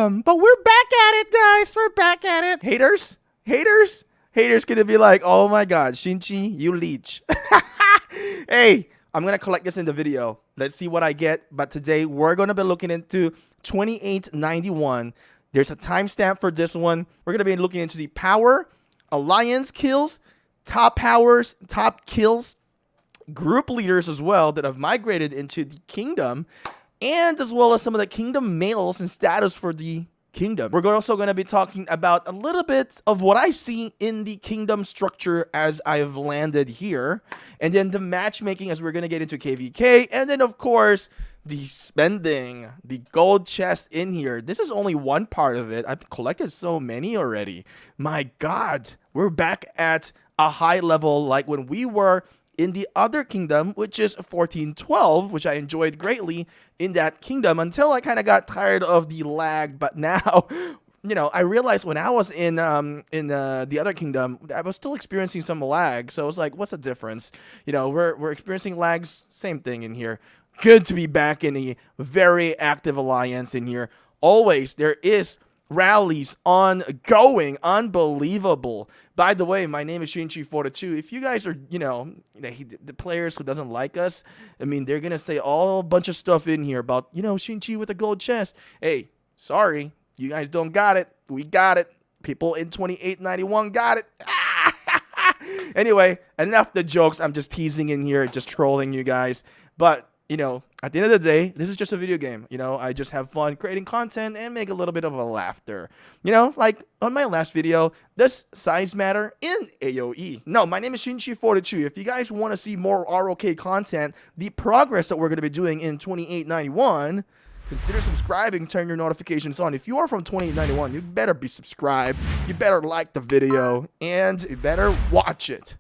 kingdom. But we're back at it, guys. We're back at it. Haters gonna be like, oh my god, Shinchi, you leech. Hey, I'm gonna collect this in the video. Let's see what I get. But today we're gonna be looking into 2891. There's a timestamp for this one. We're gonna be looking into the power, alliance kills, top powers, top kills, group leaders as well that have migrated into the kingdom, and as well as some of the kingdom males and status for the kingdom. We're also going to be talking about a little bit of what I see in the kingdom structure as I've landed here, and then the matchmaking as we're going to get into KvK, and then of course the spending, the gold chest in here. This is only one part of it. I've collected so many already. My god, we're back at a high level like when we were in the other kingdom, which is 1412, which I enjoyed greatly in that kingdom until I kind of got tired of the lag. But now, you know, I realized when I was in the other kingdom, I was still experiencing some lag. So I was like, what's the difference? You know, we're experiencing lags, same thing in here. Good to be back in a very active alliance in here. Always there is rallies ongoing, unbelievable. By the way, my name is Shinchi42. If you guys are, you know, the players who doesn't like us, I mean, they're gonna say all a bunch of stuff in here about, you know, Shinchi with a gold chest. Hey, sorry, you guys don't got it. We got it. People in 2891 got it. Anyway, enough the jokes. I'm just teasing in here, just trolling you guys. But you know, at the end of the day, this is just a video game. You know, I just have fun creating content and make a little bit of a laughter. You know, like on my last video, does size matter in AoE? No, my name is Shinchi42. If you guys want to see more ROK content, the progress that we're going to be doing in 2891, consider subscribing, turn your notifications on. If you are from 2891, you better be subscribed. You better like the video and you better watch it.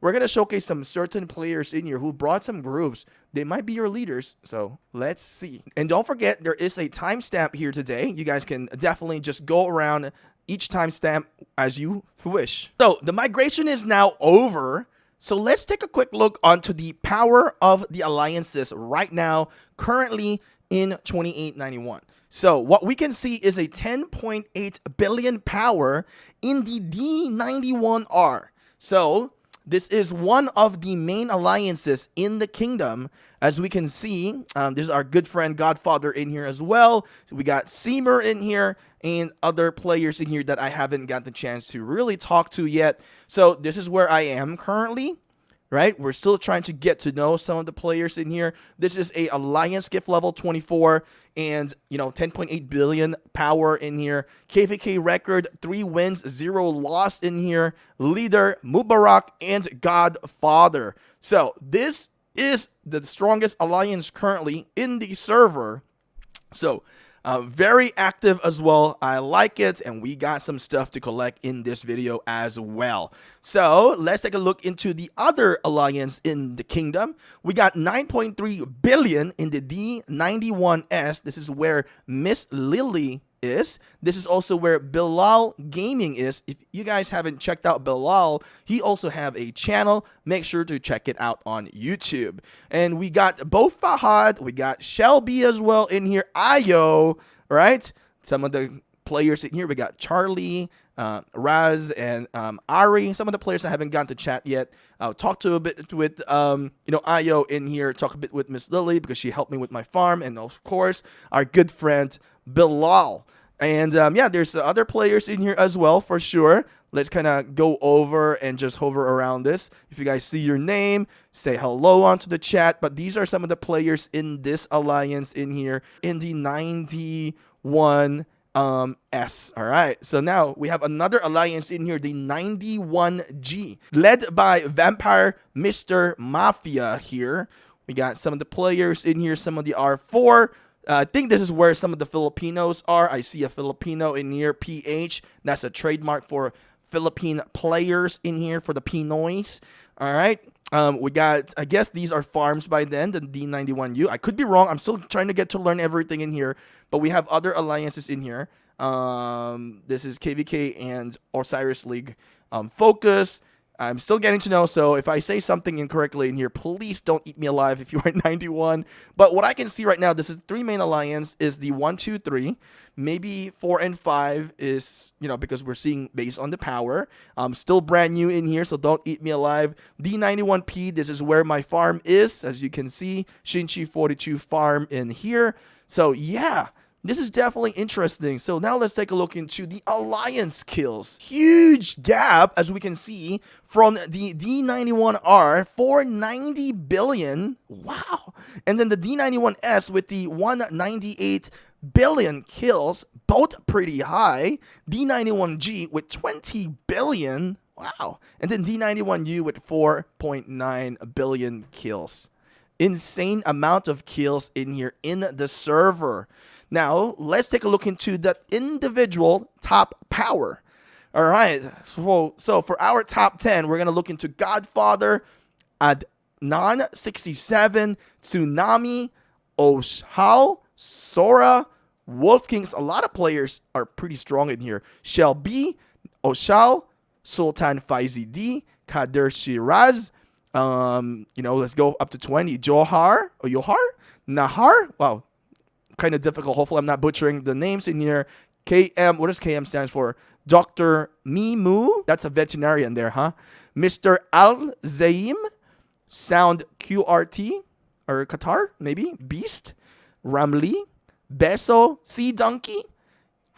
We're going to showcase some certain players in here who brought some groups. They might be your leaders, so let's see. And don't forget, there is a timestamp here today. You guys can definitely just go around each timestamp as you wish. So the migration is now over. So let's take a quick look onto the power of the alliances right now, currently in 2891. So what we can see is a 10.8 billion power in the D91R. So this is one of the main alliances in the kingdom. As we can see, there's our good friend Godfather in here as well. So we got Seamer in here and other players in here that I haven't got the chance to really talk to yet. So this is where I am currently. Right, we're still trying to get to know some of the players in here. This is a alliance gift level 24 and, you know, 10.8 billion power in here. KvK record, 3 wins, 0 loss in here. Leader Mubarak and Godfather. So this is the strongest alliance currently in the server. So very active as well. I like it, and we got some stuff to collect in this video as well. So let's take a look into the other alliance in the kingdom. We got 9.3 billion in the D91S. This is where Miss Lily is. This is also where Bilal Gaming is. If you guys haven't checked out Bilal, he also have a channel. Make sure to check it out on YouTube. And we got both Fahad, we got Shelby as well in here, Ayo, right? Some of the players in here, we got Charlie, Raz, and Ari. Some of the players I haven't gotten to chat yet. I'll talk to a bit with you know, Ayo in here, talk a bit with Miss Lily because she helped me with my farm, and of course our good friend Bilal. And yeah, there's other players in here as well for sure. Let's kind of go over and just hover around this. If you guys see your name, say hello onto the chat. But these are some of the players in this alliance in here in the 91 S. All right, so now we have another alliance in here, the 91G, led by Vampire Mr. Mafia here. We got some of the players in here, some of the R4. I think this is where some of the Filipinos are. I see a Filipino in here, PH. That's a trademark for Philippine players in here for the Pinoys. All right. We got, I guess these are farms by then, the D91U. I could be wrong. I'm still trying to get to learn everything in here. But we have other alliances in here. This is KvK and Osiris League Focus. I'm still getting to know, so if I say something incorrectly in here, please don't eat me alive if you are 91. But what I can see right now, this is 3 main alliance is the 1, 2, 3. Maybe 4 and 5 is, because we're seeing based on the power. I'm still brand new in here, so don't eat me alive. D91P, this is where my farm is. As you can see, Shinchi 42 farm in here. So yeah, this is definitely interesting. So now let's take a look into the alliance kills. Huge gap, as we can see, from the D91R, 490 billion. Wow. And then the D91S with the 198 billion kills, both pretty high. D91G with 20 billion. Wow. And then D91U with 4.9 billion kills. Insane amount of kills in here in the server. Now, let's take a look into the individual top power. All right. So for our top 10, we're going to look into Godfather, Adnan 67, Tsunami, Oshal, Sora, Wolf Kings. A lot of players are pretty strong in here. Shelby, Oshal, Sultan Faizi D, Kader Shiraz. Let's go up to 20. Johar, Nahar. Wow. Kind of difficult. Hopefully I'm not butchering the names in here. KM, what does KM stand for? Dr. Mimu, that's a veterinarian there, huh? Mr. Al Zaim, Sound QRT, or Qatar, maybe. Beast, Ramli, Beso, Sea Donkey,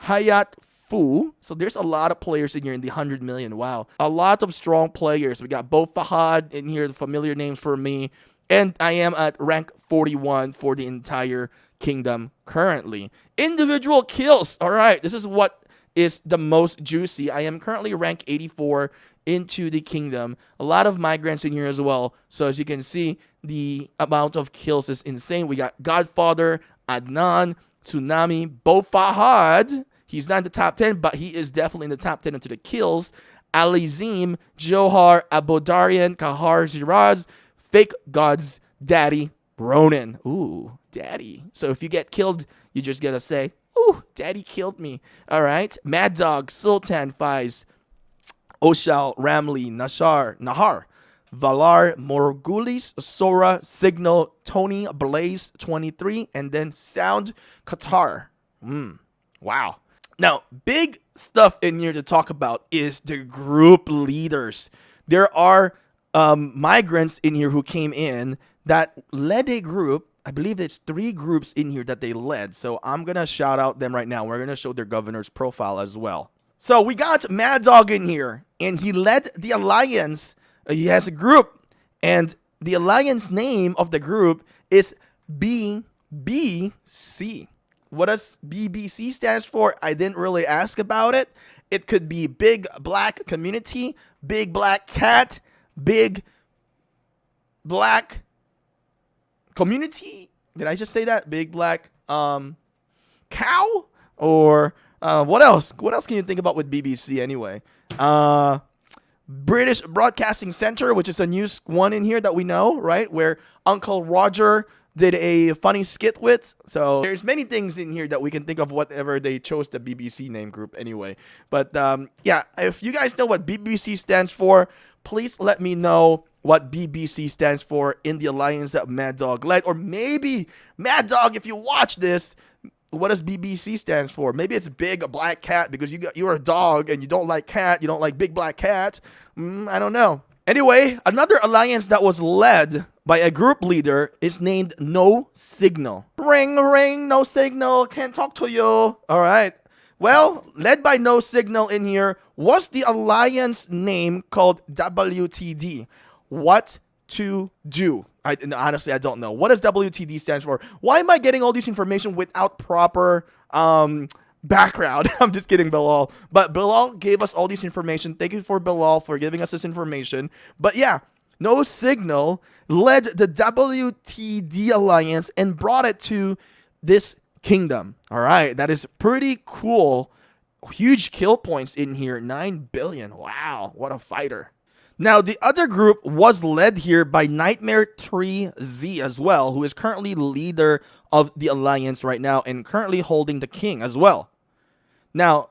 Hayat Fu. So there's a lot of players in here in the 100 million. Wow. A lot of strong players. We got Bo Fahad in here, the familiar names for me. And I am at rank 41 for the entire kingdom currently. Individual kills. All right, this is what is the most juicy. I am currently rank 84 into the kingdom. A lot of migrants in here as well. So as you can see, the amount of kills is insane. We got Godfather, Adnan, Tsunami, Bo Fahad. He's not in the top 10, but he is definitely in the top 10 into the kills. Alizim, Johar, Abodarian, Kahar, Shiraz, Fake Gods, Daddy, Ronin. Ooh, Daddy. So if you get killed, you just gotta say, ooh, Daddy killed me. All right. Mad Dog, Sultan Faiz, Oshal, Ramli, Nahar, Valar, Morgulis, Sora, Signal, Tony, Blaze, 23, and then Sound Qatar. Wow. Now, big stuff in here to talk about is the group leaders. There are migrants in here who came in that led a group. I believe it's 3 groups in here that they led. So I'm going to shout out them right now. We're going to show their governor's profile as well. So we got Mad Dog in here, and he led the alliance. He has a group, and the alliance name of the group is BBC. What does BBC stands for? I didn't really ask about it. It could be Big Black Community, Big Black Cat, Big Black Community. Did I just say that? Big Black Cow? Or what else? What else can you think about with BBC anyway? British Broadcasting Center, which is a news one in here that we know, right? Where Uncle Roger did a funny skit with. So there's many things in here that we can think of, whatever they chose the BBC name group anyway. But yeah, if you guys know what BBC stands for, please let me know what BBC stands for in the alliance that Mad Dog led. Or maybe, Mad Dog, if you watch this, what does BBC stands for? Maybe it's Big Black Cat because you're a dog and you don't like cat. You don't like Big Black Cat. I don't know. Anyway, another alliance that was led by a group leader is named No Signal. Ring, ring, no signal. Can't talk to you. All right. Well, led by No Signal in here was the alliance name called WTD. What to do? Honestly, I don't know. What does WTD stands for? Why am I getting all this information without proper background? I'm just kidding, Bilal. But Bilal gave us all this information. Thank you for Bilal for giving us this information. But yeah, No Signal led the WTD alliance and brought it to this kingdom. All right, that is pretty cool. Huge kill points in here, 9 billion. Wow, what a fighter. Now, the other group was led here by Nightmare 3Z as well, who is currently leader of the alliance right now and currently holding the king as well. Now,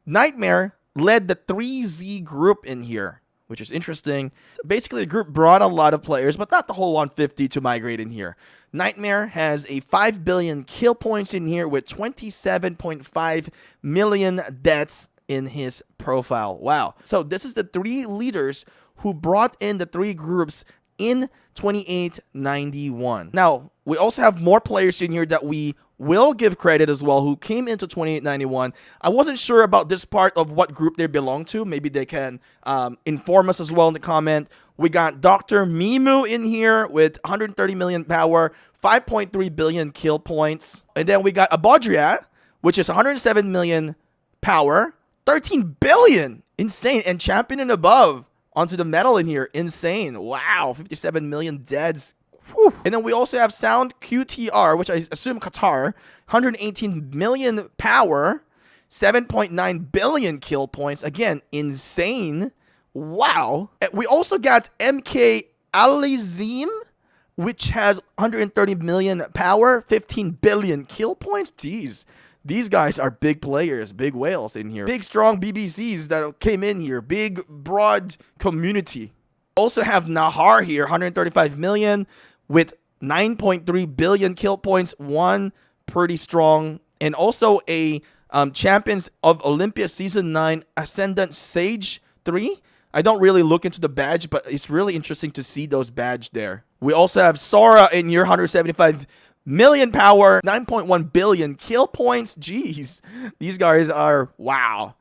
Nightmare led the 3Z group in here. which is interesting. Basically, the group brought a lot of players, but not the whole 150 to migrate in here. Nightmare has a 5 billion kill points in here with 27.5 million deaths in his profile. Wow. So this is the 3 leaders who brought in the 3 groups in 2891. Now, we also have more players in here that we will give credit as well who came into 2891. I wasn't sure about this part of what group they belong to. Maybe they can inform us as well in the comment. We got Dr. Mimu in here with 130 million power, 5.3 billion kill points. And then we got Abodria, which is 107 million power, 13 billion. Insane. And champion and above onto the medal in here. Insane. Wow. 57 million deads. Whew. And then we also have Sound QTR, which I assume Qatar, 118 million power, 7.9 billion kill points. Again, insane. Wow. And we also got MK Alizim, which has 130 million power, 15 billion kill points. Jeez. These guys are big players, big whales in here. Big, strong BBCs that came in here. Big, broad community. Also have Nahar here, 135 million with 9.3 billion kill points. One pretty strong. And also a Champions of Olympia Season 9 Ascendant Sage 3. I don't really look into the badge, but it's really interesting to see those badge there. We also have Sora in here, 175 million power, 9.1 billion kill points. Jeez, these guys are, wow,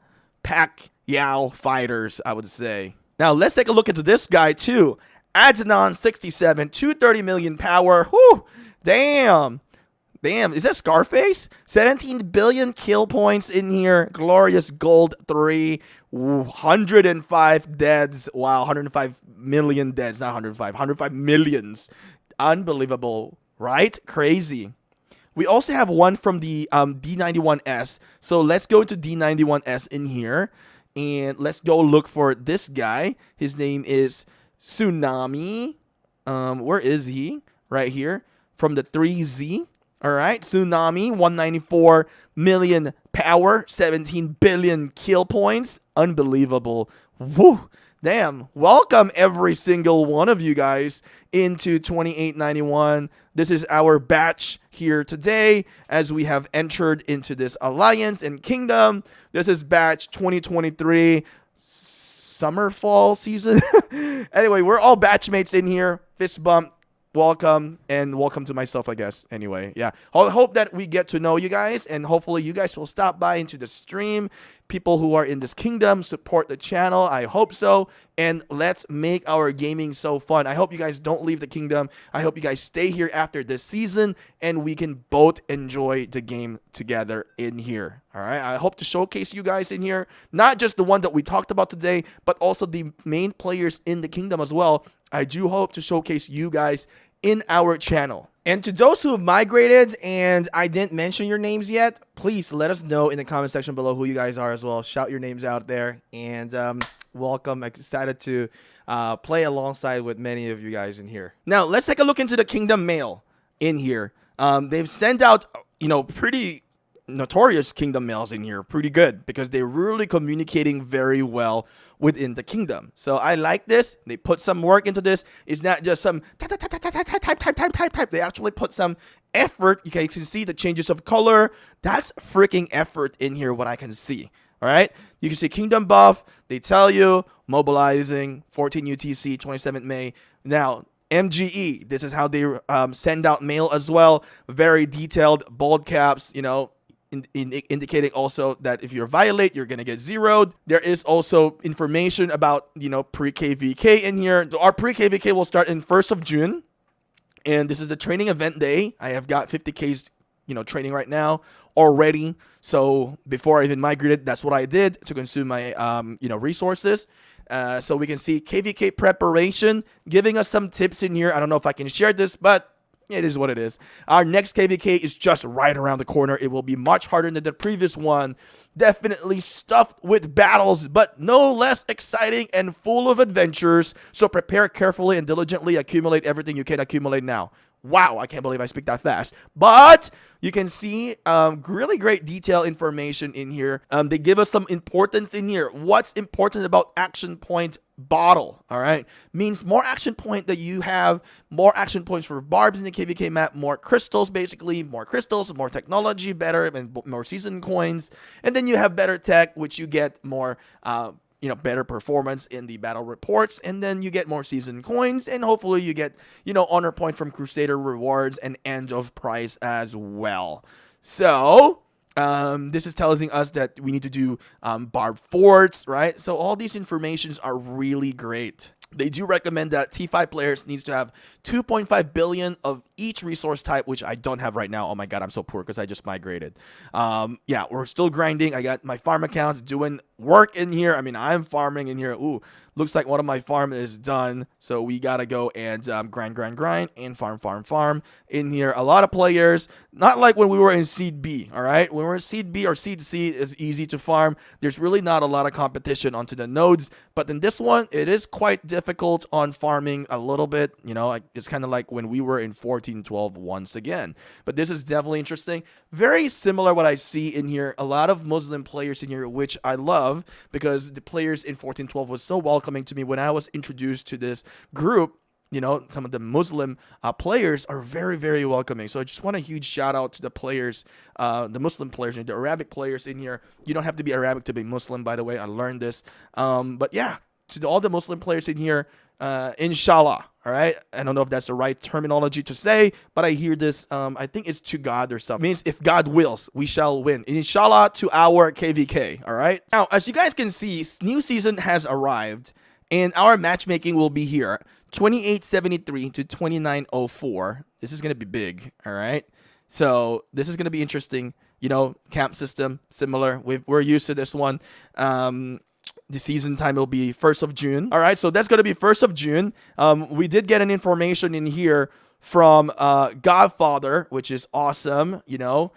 Pac-Yao fighters, I would say. Now, let's take a look into this guy, too. Adzanon 67, 230 million power. Whew, damn. Damn, is that Scarface? 17 billion kill points in here. Glorious Gold 3. 105 deads. Wow, 105 million deads. Not 105. 105 millions. Unbelievable, right? Crazy. We also have one from the D91S. So let's go to D91S in here. And let's go look for this guy. His name is Tsunami. Where is he? Right here. From the 3Z. All right, Tsunami, 194 million power, 17 billion kill points. Unbelievable. Woo. Damn. Welcome every single one of you guys into 2891. This is our batch here today as we have entered into this alliance and kingdom. This is batch 2023 summer fall season. Anyway, we're all batchmates in here. Fist bump. Welcome, and welcome to myself, I guess. Anyway, yeah. I hope that we get to know you guys, and hopefully you guys will stop by into the stream. People who are in this kingdom support the channel. I hope so, and let's make our gaming so fun. I hope you guys don't leave the kingdom. I hope you guys stay here after this season, and we can both enjoy the game together in here. All right, I hope to showcase you guys in here, not just the one that we talked about today, but also the main players in the kingdom as well. I do hope to showcase you guys in our channel. And to those who have migrated and I didn't mention your names yet, please let us know in the comment section below who you guys are as well. Shout your names out there, and welcome. Excited to play alongside with many of you guys in here. Now, let's take a look into the Kingdom Mail in here. They've sent out, pretty notorious Kingdom Mails in here. Pretty good, because they're really communicating very well within the kingdom. So I like this. They put some work into this. It's not just some type. They actually put some effort. You can see the changes of color. That's freaking effort in here, what I can see. All right. You can see kingdom buff. They tell you mobilizing 14 UTC 27th May. Now, MGE, this is how they send out mail as well. Very detailed, bold caps, indicating also that if you violate, you're going to get zeroed. There is also information about, pre-KvK in here. So our pre-KvK will start in 1st of June. And this is the training event day. I have got 50Ks, training right now already. So before I even migrated, that's what I did to consume my, resources. So we can see KvK preparation, giving us some tips in here. I don't know if I can share this, but it is what it is. Our next KvK is just right around the corner. It will be much harder than the previous one. Definitely stuffed with battles, but no less exciting and full of adventures. So prepare carefully and diligently. Accumulate everything you can accumulate now. Wow, I can't believe I speak that fast. But you can see really great detail information in here. They give us some importance in here. What's important about action point bottle. All right, means more action point that you have, more action points for barbs in the KvK map, more crystals, basically more crystals, more technology, better and more season coins, and then you have better tech, which you get more better performance in the battle reports, and then you get more season coins, and hopefully you get honor point from Crusader rewards and end of price as well. So this is telling us that we need to do barb forts, right? So all these informations are really great. They do recommend that T5 players needs to have 2.5 billion of each resource type, which I don't have right now. Oh my god, I'm so poor because I just migrated. Yeah, we're still grinding. I got my farm accounts doing work in here. I mean, I'm farming in here. Ooh, looks like one of my farm is done. So we gotta go and grind, and farm in here. A lot of players, not like when we were in Seed B, all right? When we're in Seed B or Seed C, it's easy to farm. There's really not a lot of competition onto the nodes. But in this one, it is quite difficult on farming a little bit. It's kind of like when we were in 14-12 once again. But this is definitely interesting. Very similar what I see in here. A lot of Muslim players in here, which I love because the players in 14-12 was so welcoming to me when I was introduced to this group. Some of the Muslim players are very, very welcoming. So I just want a huge shout out to the players, the Muslim players and the Arabic players in here. You don't have to be Arabic to be Muslim, by the way. I learned this. But yeah, to all the Muslim players in here, inshallah. All right. I don't know if that's the right terminology to say, but I hear this. I think it's to God or something. It means if God wills, we shall win. Inshallah to our KvK. All right. Now, as you guys can see, new season has arrived and our matchmaking will be here. 2873 to 2904. This is going to be big. All right. So this is going to be interesting. Camp system, similar. We're used to this one. The season time will be 1st of June. All right, so that's going to be 1st of June. We did get an information in here from Godfather, which is awesome. We're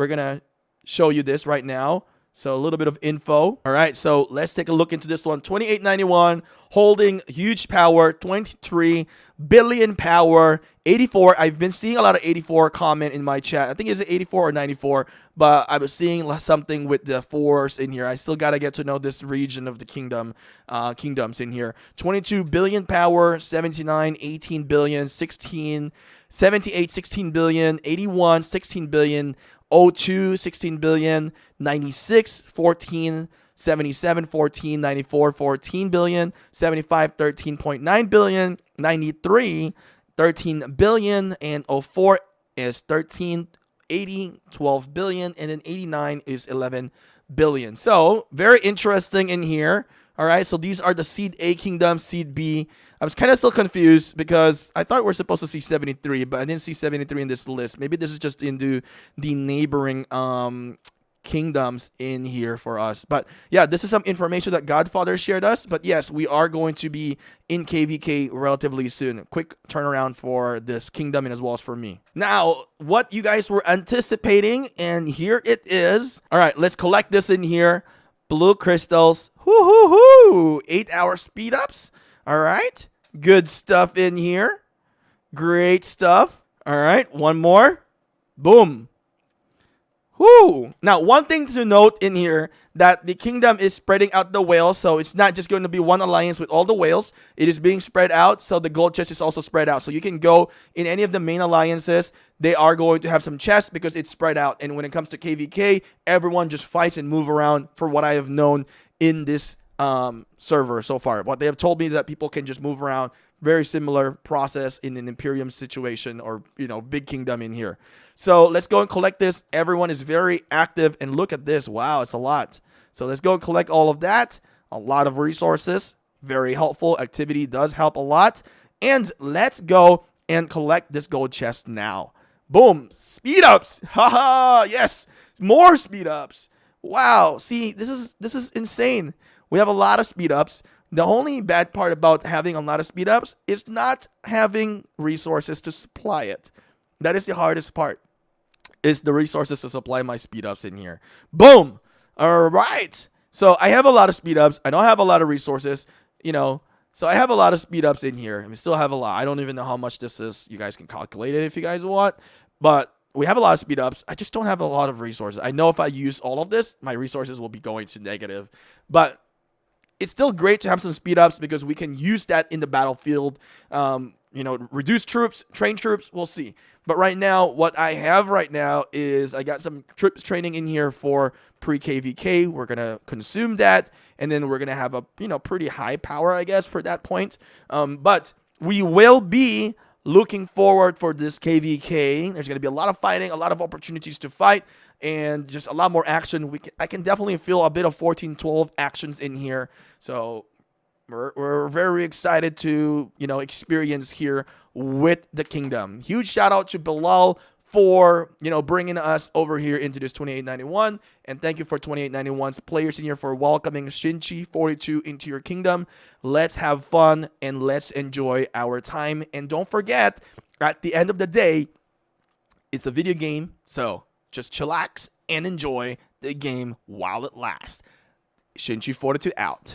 going to show you this right now. So a little bit of info. All right, so let's take a look into this one. 2891, holding huge power, 23 billion power, 84. I've been seeing a lot of 84 comment in my chat. I think it's 84 or 94, but I was seeing something with the force in here. I still got to get to know this region of the kingdoms in here. 22 billion power, 79, 18 billion, 16, 78, 16 billion, 81, 16 billion, 02, 16 billion, 96, 14, 77, 14, 94, 14 billion, 75, 13.9 billion, 93, 13 billion, and 04 is 13, 80, 12 billion, and then 89 is 11 billion. So very interesting in here. All right, so these are the Seed A kingdoms, Seed B. I was kind of still confused because I thought we were supposed to see 73, but I didn't see 73 in this list. Maybe this is just into the neighboring kingdoms in here for us. But yeah, this is some information that Godfather shared us. But yes, we are going to be in KvK relatively soon. Quick turnaround for this kingdom and as well as for me. Now, what you guys were anticipating, and here it is. All right, let's collect this in here. Blue crystals. Woo-hoo-hoo. 8-hour speed ups. All right. Good stuff in here. Great stuff. All right. One more. Boom. Whoo! Now, one thing to note in here that the kingdom is spreading out the whales, so it's not just going to be one alliance with all the whales. It is being spread out, so the gold chest is also spread out. So you can go in any of the main alliances. They are going to have some chests because it's spread out. And when it comes to KvK, everyone just fights and move around for what I have known in this server so far. What they have told me is that people can just move around. Very similar process in an Imperium situation or, big kingdom in here. So let's go and collect this. Everyone is very active and look at this. Wow, it's a lot. So let's go and collect all of that. A lot of resources. Very helpful. Activity does help a lot. And let's go and collect this gold chest now. Boom. Speed ups. Haha. Yes. More speed ups. Wow. See, this is insane. We have a lot of speed ups. The only bad part about having a lot of speed ups is not having resources to supply it. That is the hardest part, is the resources to supply my speed ups in here. Boom. All right. So I have a lot of speed ups. I don't have a lot of resources, so I have a lot of speed ups in here. And we still have a lot. I don't even know how much this is. You guys can calculate it if you guys want. But we have a lot of speed ups. I just don't have a lot of resources. I know if I use all of this, my resources will be going to negative. But it's still great to have some speed ups because we can use that in the battlefield. Reduce troops, train troops, we'll see. But right now, what I have right now is I got some troops training in here for pre-KvK. We're going to consume that, and then we're going to have a pretty high power, I guess, for that point. But we will be looking forward for this KvK. There's going to be a lot of fighting, a lot of opportunities to fight, and just a lot more action. I can definitely feel a bit of 14-12 actions in here. So we're very excited to experience here with the kingdom. Huge shout out to Bilal for bringing us over here into this 2891, and thank you for 2891's players in here for welcoming Shinchi 42 into your kingdom. Let's have fun and let's enjoy our time. And don't forget, at the end of the day, it's a video game, so just chillax and enjoy the game while it lasts. Shinchi 42 out.